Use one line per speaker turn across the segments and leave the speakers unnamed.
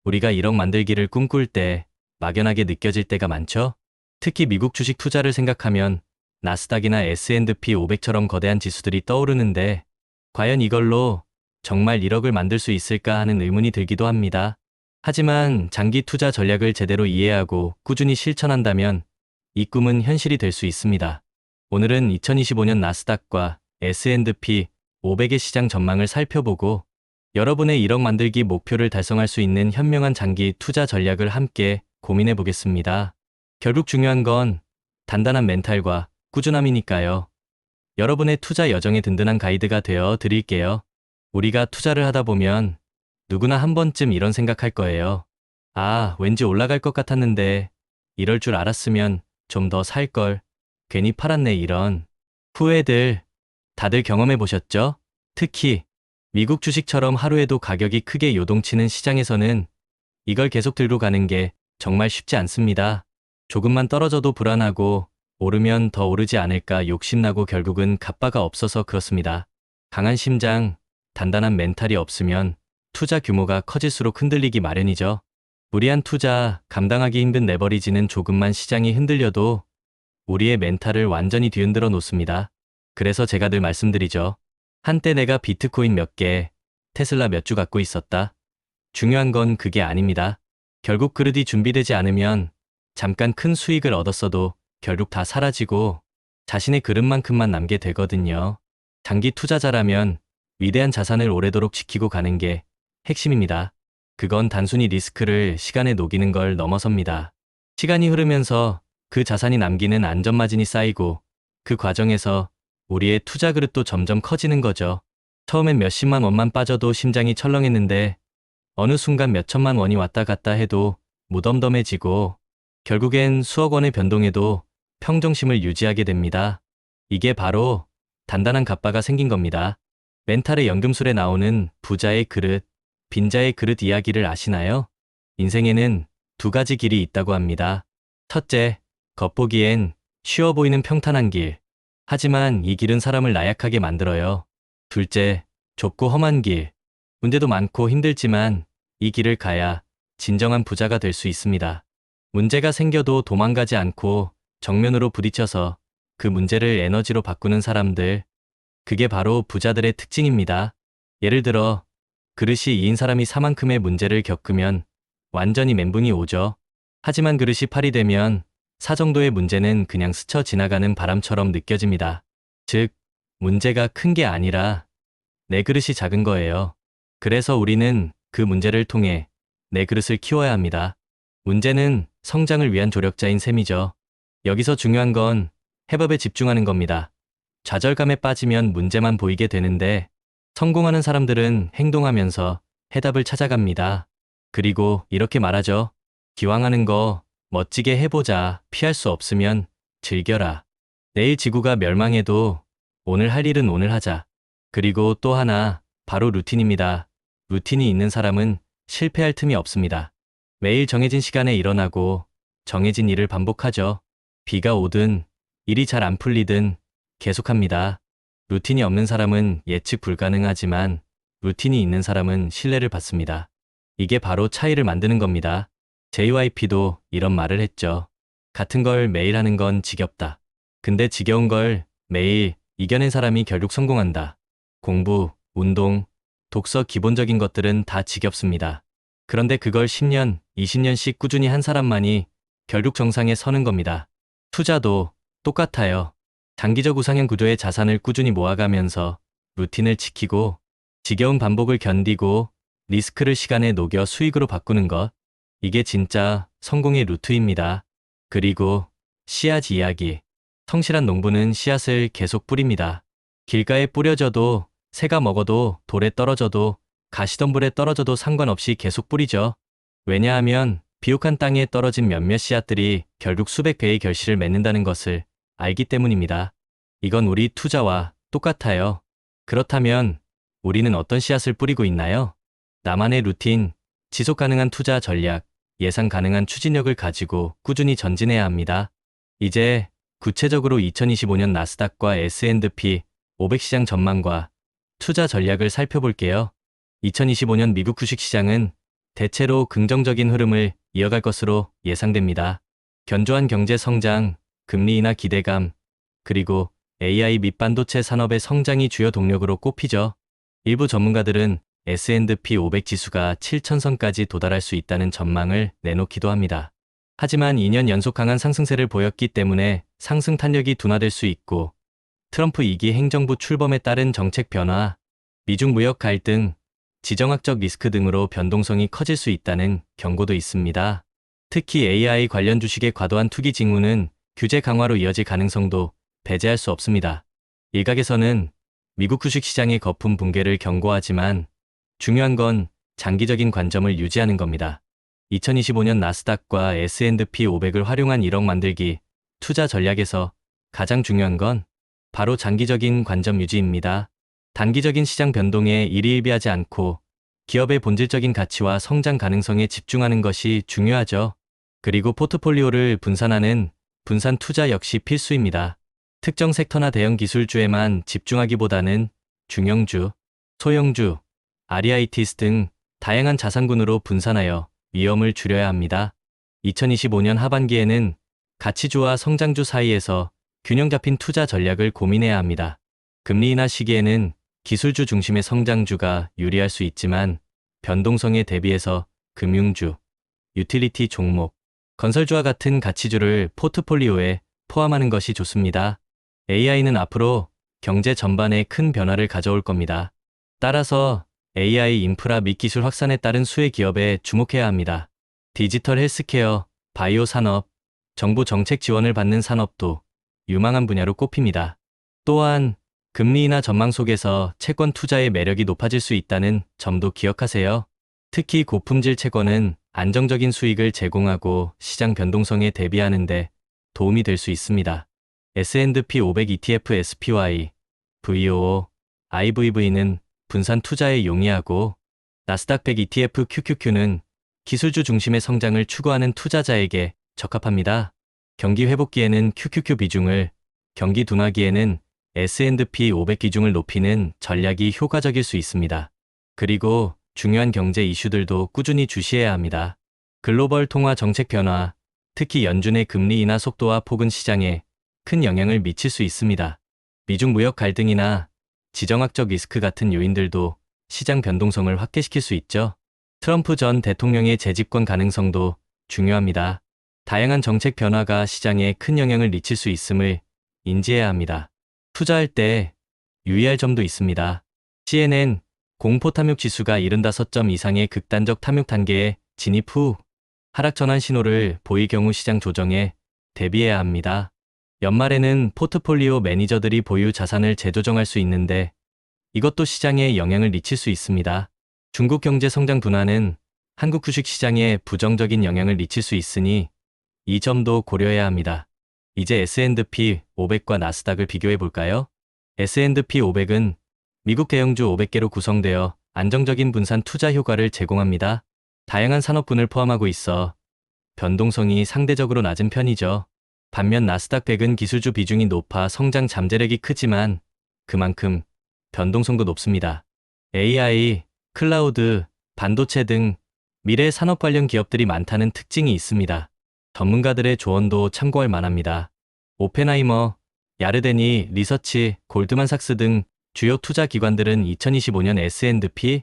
우리가 1억 만들기를 꿈꿀 때 막연하게 느껴질 때가 많죠? 특히 미국 주식 투자를 생각하면 나스닥이나 S&P 500처럼 거대한 지수들이 떠오르는데 과연 이걸로 정말 1억을 만들 수 있을까 하는 의문이 들기도 합니다. 하지만 장기 투자 전략을 제대로 이해하고 꾸준히 실천한다면 이 꿈은 현실이 될 수 있습니다. 오늘은 2025년 나스닥과 S&P 500의 시장 전망을 살펴보고 여러분의 1억 만들기 목표를 달성할 수 있는 현명한 장기 투자 전략을 함께 고민해 보겠습니다. 결국 중요한 건 단단한 멘탈과 꾸준함이니까요. 여러분의 투자 여정에 든든한 가이드가 되어 드릴게요. 우리가 투자를 하다 보면 누구나 한 번쯤 이런 생각할 거예요. 아, 왠지 올라갈 것 같았는데 이럴 줄 알았으면 좀 더 살 걸. 괜히 팔았네 이런 후회들 다들 경험해 보셨죠? 특히 미국 주식처럼 하루에도 가격이 크게 요동치는 시장에서는 이걸 계속 들고 가는 게 정말 쉽지 않습니다. 조금만 떨어져도 불안하고 오르면 더 오르지 않을까 욕심나고 결국은 갑바가 없어서 그렇습니다. 강한 심장, 단단한 멘탈이 없으면 투자 규모가 커질수록 흔들리기 마련이죠. 무리한 투자, 감당하기 힘든 레버리지는 조금만 시장이 흔들려도 우리의 멘탈을 완전히 뒤흔들어 놓습니다. 그래서 제가 늘 말씀드리죠. 한때 내가 비트코인 몇 개, 테슬라 몇 주 갖고 있었다. 중요한 건 그게 아닙니다. 결국 그릇이 준비되지 않으면 잠깐 큰 수익을 얻었어도 결국 다 사라지고 자신의 그릇만큼만 남게 되거든요. 장기 투자자라면 위대한 자산을 오래도록 지키고 가는 게 핵심입니다. 그건 단순히 리스크를 시간에 녹이는 걸 넘어섭니다. 시간이 흐르면서 그 자산이 남기는 안전마진이 쌓이고 그 과정에서 우리의 투자 그릇도 점점 커지는 거죠. 처음엔 몇십만 원만 빠져도 심장이 철렁했는데 어느 순간 몇천만 원이 왔다 갔다 해도 무덤덤해지고 결국엔 수억 원의 변동에도 평정심을 유지하게 됩니다. 이게 바로 단단한 갑바가 생긴 겁니다. 멘탈의 연금술에 나오는 부자의 그릇, 빈자의 그릇 이야기를 아시나요? 인생에는 두 가지 길이 있다고 합니다. 첫째, 겉보기엔 쉬워 보이는 평탄한 길. 하지만 이 길은 사람을 나약하게 만들어요. 둘째, 좁고 험한 길. 문제도 많고 힘들지만 이 길을 가야 진정한 부자가 될 수 있습니다. 문제가 생겨도 도망가지 않고 정면으로 부딪혀서 그 문제를 에너지로 바꾸는 사람들. 그게 바로 부자들의 특징입니다. 예를 들어 그릇이 2인 사람이 4만큼의 문제를 겪으면 완전히 멘붕이 오죠. 하지만 그릇이 8이 되면 4 정도의 문제는 그냥 스쳐 지나가는 바람처럼 느껴집니다. 즉, 문제가 큰 게 아니라 내 그릇이 작은 거예요. 그래서 우리는 그 문제를 통해 내 그릇을 키워야 합니다. 문제는 성장을 위한 조력자인 셈이죠. 여기서 중요한 건 해법에 집중하는 겁니다. 좌절감에 빠지면 문제만 보이게 되는데 성공하는 사람들은 행동하면서 해답을 찾아갑니다. 그리고 이렇게 말하죠. 기왕 하는 거 멋지게 해보자. 피할 수 없으면 즐겨라. 내일 지구가 멸망해도 오늘 할 일은 오늘 하자. 그리고 또 하나, 바로 루틴입니다. 루틴이 있는 사람은 실패할 틈이 없습니다. 매일 정해진 시간에 일어나고 정해진 일을 반복하죠. 비가 오든 일이 잘 안 풀리든 계속합니다. 루틴이 없는 사람은 예측 불가능하지만 루틴이 있는 사람은 신뢰를 받습니다. 이게 바로 차이를 만드는 겁니다. JYP도 이런 말을 했죠. 같은 걸 매일 하는 건 지겹다. 근데 지겨운 걸 매일 이겨낸 사람이 결국 성공한다. 공부, 운동, 독서 기본적인 것들은 다 지겹습니다. 그런데 그걸 10년, 20년씩 꾸준히 한 사람만이 결국 정상에 서는 겁니다. 투자도 똑같아요. 장기적 우상향 구조의 자산을 꾸준히 모아가면서 루틴을 지키고 지겨운 반복을 견디고 리스크를 시간에 녹여 수익으로 바꾸는 것. 이게 진짜 성공의 루트입니다. 그리고 씨앗 이야기. 성실한 농부는 씨앗을 계속 뿌립니다. 길가에 뿌려져도 새가 먹어도 돌에 떨어져도 가시덤불에 떨어져도 상관없이 계속 뿌리죠. 왜냐하면 비옥한 땅에 떨어진 몇몇 씨앗들이 결국 수백 배의 결실을 맺는다는 것을 알기 때문입니다. 이건 우리 투자와 똑같아요. 그렇다면 우리는 어떤 씨앗을 뿌리고 있나요? 나만의 루틴, 지속 가능한 투자 전략, 예상 가능한 추진력을 가지고 꾸준히 전진해야 합니다. 이제 구체적으로 2025년 나스닥과 S&P 500 시장 전망과 투자 전략을 살펴볼게요. 2025년 미국 주식시장은 대체로 긍정적인 흐름을 이어갈 것으로 예상됩니다. 견조한 경제 성장, 금리 인하 기대감, 그리고 AI 및 반도체 산업의 성장이 주요 동력으로 꼽히죠. 일부 전문가들은 S&P 500 지수가 7,000선까지 도달할 수 있다는 전망을 내놓기도 합니다. 하지만 2년 연속 강한 상승세를 보였기 때문에 상승 탄력이 둔화될 수 있고, 트럼프 2기 행정부 출범에 따른 정책 변화, 미중 무역 갈등, 지정학적 리스크 등으로 변동성이 커질 수 있다는 경고도 있습니다. 특히 AI 관련 주식의 과도한 투기 징후는 규제 강화로 이어질 가능성도 배제할 수 없습니다. 일각에서는 미국 주식 시장의 거품 붕괴를 경고하지만 중요한 건 장기적인 관점을 유지하는 겁니다. 2025년 나스닥과 S&P 500을 활용한 1억 만들기 투자 전략에서 가장 중요한 건 바로 장기적인 관점 유지입니다. 단기적인 시장 변동에 일희일비하지 않고 기업의 본질적인 가치와 성장 가능성에 집중하는 것이 중요하죠. 그리고 포트폴리오를 분산하는 분산 투자 역시 필수입니다. 특정 섹터나 대형 기술주에만 집중하기보다는 중형주, 소형주, REITs 등 다양한 자산군으로 분산하여 위험을 줄여야 합니다. 2025년 하반기에는 가치주와 성장주 사이에서 균형 잡힌 투자 전략을 고민해야 합니다. 금리 인하 시기에는 기술주 중심의 성장주가 유리할 수 있지만 변동성에 대비해서 금융주, 유틸리티 종목, 건설주와 같은 가치주를 포트폴리오에 포함하는 것이 좋습니다. AI는 앞으로 경제 전반에 큰 변화를 가져올 겁니다. 따라서 AI 인프라 및 기술 확산에 따른 수혜 기업에 주목해야 합니다. 디지털 헬스케어, 바이오 산업, 정부 정책 지원을 받는 산업도 유망한 분야로 꼽힙니다. 또한 금리 인하 전망 속에서 채권 투자의 매력이 높아질 수 있다는 점도 기억하세요. 특히 고품질 채권은 안정적인 수익을 제공하고 시장 변동성에 대비하는 데 도움이 될 수 있습니다. S&P 500 ETF SPY, VOO, IVV는 분산 투자에 용이하고 나스닥 100 ETF QQQ는 기술주 중심의 성장을 추구하는 투자자에게 적합합니다. 경기 회복기에는 QQQ 비중을, 경기 둔화기에는 S&P 500 비중을 높이는 전략이 효과적일 수 있습니다. 그리고 중요한 경제 이슈들도 꾸준히 주시해야 합니다. 글로벌 통화 정책 변화, 특히 연준의 금리 인하 속도와 폭은 시장에 큰 영향을 미칠 수 있습니다. 미중 무역 갈등이나 지정학적 리스크 같은 요인들도 시장 변동성을 확대시킬 수 있죠. 트럼프 전 대통령의 재집권 가능성도 중요합니다. 다양한 정책 변화가 시장에 큰 영향을 미칠 수 있음을 인지해야 합니다. 투자할 때 유의할 점도 있습니다. CNN 공포 탐욕 지수가 75점 이상의 극단적 탐욕 단계에 진입 후 하락 전환 신호를 보일 경우 시장 조정에 대비해야 합니다. 연말에는 포트폴리오 매니저들이 보유 자산을 재조정할 수 있는데 이것도 시장에 영향을 미칠 수 있습니다. 중국 경제 성장 둔화는 한국 주식 시장에 부정적인 영향을 미칠 수 있으니 이 점도 고려해야 합니다. 이제 S&P 500과 나스닥을 비교해 볼까요? S&P 500은 미국 대형주 500개로 구성되어 안정적인 분산 투자 효과를 제공합니다. 다양한 산업군을 포함하고 있어 변동성이 상대적으로 낮은 편이죠. 반면 나스닥 100은 기술주 비중이 높아 성장 잠재력이 크지만 그만큼 변동성도 높습니다. AI, 클라우드, 반도체 등 미래 산업 관련 기업들이 많다는 특징이 있습니다. 전문가들의 조언도 참고할 만합니다. 오펜하이머, 야르데니 리서치, 골드만삭스 등 주요 투자 기관들은 2025년 S&P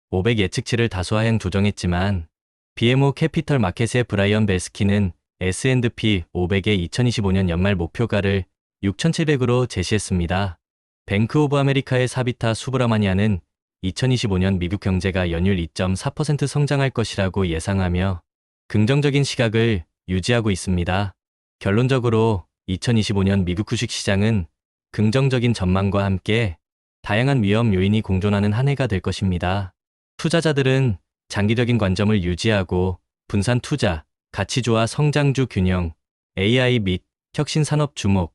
500 예측치를 다소 하향 조정했지만 BMO 캐피털 마켓의 브라이언 벨스키는 S&P 500의 2025년 연말 목표가를 6,700으로 제시했습니다. 뱅크 오브 아메리카의 사비타 수브라마니아는 2025년 미국 경제가 연율 2.4% 성장할 것이라고 예상하며 긍정적인 시각을 유지하고 있습니다. 결론적으로 2025년 미국 주식 시장은 긍정적인 전망과 함께 다양한 위험 요인이 공존하는 한 해가 될 것입니다. 투자자들은 장기적인 관점을 유지하고 분산 투자, 가치주와 성장주 균형, AI 및 혁신 산업 주목,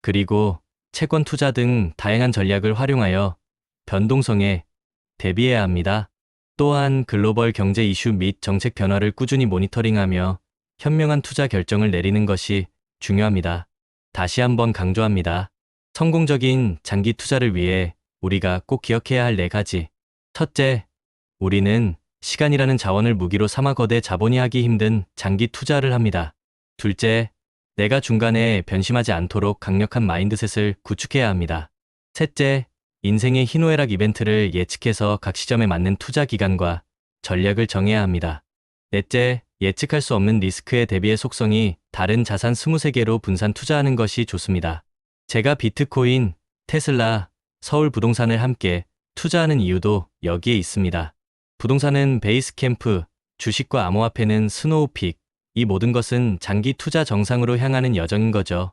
그리고 채권 투자 등 다양한 전략을 활용하여 변동성에 대비해야 합니다. 또한 글로벌 경제 이슈 및 정책 변화를 꾸준히 모니터링하며 현명한 투자 결정을 내리는 것이 중요합니다. 다시 한번 강조합니다. 성공적인 장기 투자를 위해 우리가 꼭 기억해야 할 4가지. 첫째, 우리는 시간이라는 자원을 무기로 삼아 거대 자본이 하기 힘든 장기 투자를 합니다. 둘째, 내가 중간에 변심하지 않도록 강력한 마인드셋을 구축해야 합니다. 셋째, 인생의 희노애락 이벤트를 예측해서 각 시점에 맞는 투자 기간과 전략을 정해야 합니다. 넷째, 예측할 수 없는 리스크에 대비해 속성이 다른 자산 23개로 분산 투자하는 것이 좋습니다. 제가 비트코인, 테슬라, 서울 부동산을 함께 투자하는 이유도 여기에 있습니다. 부동산은 베이스캠프, 주식과 암호화폐는 스노우픽, 이 모든 것은 장기 투자 정상으로 향하는 여정인 거죠.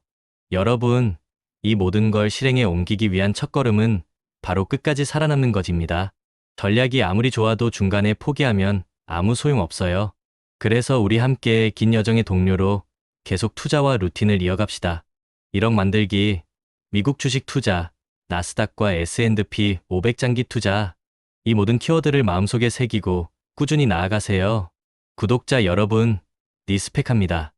여러분, 이 모든 걸 실행에 옮기기 위한 첫걸음은 바로 끝까지 살아남는 것입니다. 전략이 아무리 좋아도 중간에 포기하면 아무 소용 없어요. 그래서 우리 함께 긴 여정의 동료로 계속 투자와 루틴을 이어갑시다. 1억 만들기, 미국 주식 투자, 나스닥과 S&P 500 장기 투자, 이 모든 키워드를 마음속에 새기고 꾸준히 나아가세요. 구독자 여러분, 리스펙합니다.